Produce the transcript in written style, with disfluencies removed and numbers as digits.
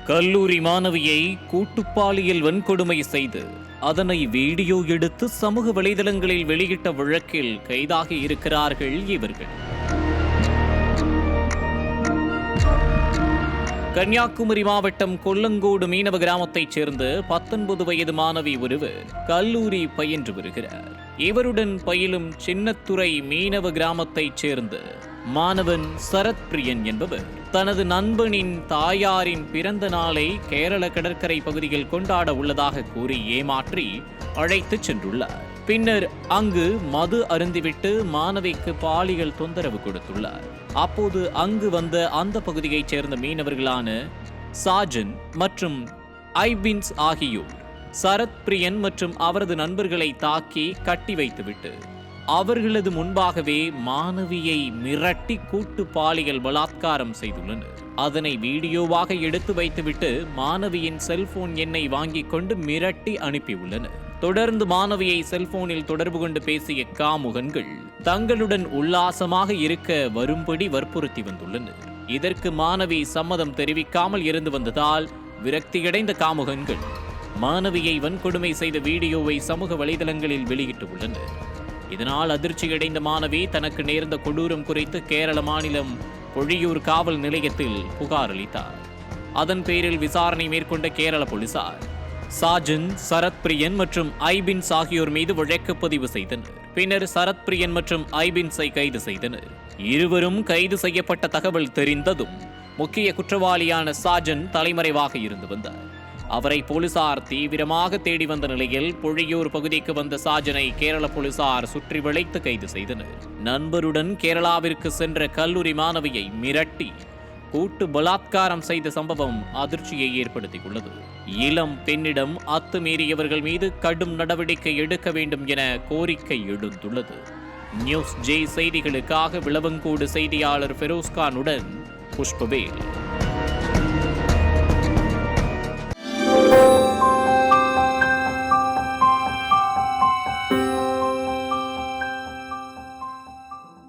கல்லூரி மாணவியை கூட்டுப்பாலியல் வன்கொடுமை செய்து அதனை வீடியோ எடுத்து சமூக வலைதளங்களில் வெளியிட்ட வழக்கில் கைதாகி இருக்கிறார்கள் இவர்கள். கன்னியாகுமரி மாவட்டம் கொல்லங்கோடு மீனவ கிராமத்தைச் சேர்ந்த 19 வயது மாணவி ஒருவர் கல்லூரி பயின்று வருகிறார். இவருடன் பயிலும் சின்னத்துறை மீனவ கிராமத்தைச் சேர்ந்த மாணவன் சரத் பிரியன் என்பவர் தனது நண்பனின் தாயாரின் பிறந்த நாளை கேரள கடற்கரை பகுதியில் கொண்டாட உள்ளதாக கூறி ஏமாற்றி அழைத்துச் சென்றுள்ளார். பின்னர் அங்கு மது அருந்திவிட்டு மாணவிக்கு பாலியல் தொந்தரவு கொடுத்துள்ளார். அப்போது அங்கு வந்த அந்த பகுதியைச் சேர்ந்த மீனவர்களான சாஜன் மற்றும் ஐபின்ஸ் ஆகியோர் சரத் பிரியன் மற்றும் அவரது நண்பர்களை தாக்கி கட்டி வைத்துவிட்டு அவர்களது முன்பாகவே மாணவியை மிரட்டி கூட்டு பாலியல் பலாத்காரம் செய்துள்ளனர். அதனை வீடியோவாக எடுத்து வைத்துவிட்டு மாணவியின் செல்போன் எண்ணை வாங்கிக் கொண்டு மிரட்டி அனுப்பியுள்ளனர். தொடர்ந்து மாணவியை செல்போனில் தொடர்பு கொண்டு பேசிய காமுகன்கள் தங்களுடன் உல்லாசமாக இருக்க வரும்படி வற்புறுத்தி வந்துள்ளனர். இதற்கு மாணவி சம்மதம் தெரிவிக்காமல் இருந்து வந்ததால் விரக்தியடைந்த காமுகன்கள் மாணவியை வன்கொடுமை செய்த வீடியோவை சமூக வலைதளங்களில் வெளியிட்டுள்ளனர். இதனால் அதிர்ச்சியடைந்த மாணவி தனக்கு நேர்ந்த கொடூரம் குறித்து கேரள மாநிலம் பொழியூர் காவல் நிலையத்தில் புகார் அளித்தார். அதன் பேரில் விசாரணை மேற்கொண்ட கேரள போலீசார் சாஜன், சரத் பிரியன் மற்றும் ஐபின்ஸ் ஆகியோர் மீது வழக்கு பதிவு செய்தனர். பின்னர் சரத் பிரியன் மற்றும் ஐபின்ஸை கைது செய்தனர். இருவரும் கைது செய்யப்பட்ட தகவல் தெரிந்ததும் முக்கிய குற்றவாளியான சாஜன் தலைமறைவாக இருந்து வந்தார். அவரை போலீசார் தீவிரமாக தேடி வந்த நிலையில் பொழியூர் பகுதிக்கு வந்த சாஜனை கேரள போலீசார் சுற்றி வளைத்து கைது செய்தனர். நண்பருடன் கேரளாவிற்கு சென்ற கல்லூரி மாணவியை மிரட்டி கூட்டு பலாத்காரம் செய்த சம்பவம் அதிர்ச்சியை ஏற்படுத்தியுள்ளது. இளம் பெண்ணிடம் அத்துமீறியவர்கள் மீது கடும் நடவடிக்கை எடுக்க வேண்டும் என கோரிக்கை எழுந்துள்ளது. நியூஸ் ஜே செய்திகளுக்காக விளவங்கோடு செய்தியாளர் ஃபெரோஸ்கானுடன் புஷ்பவேல்.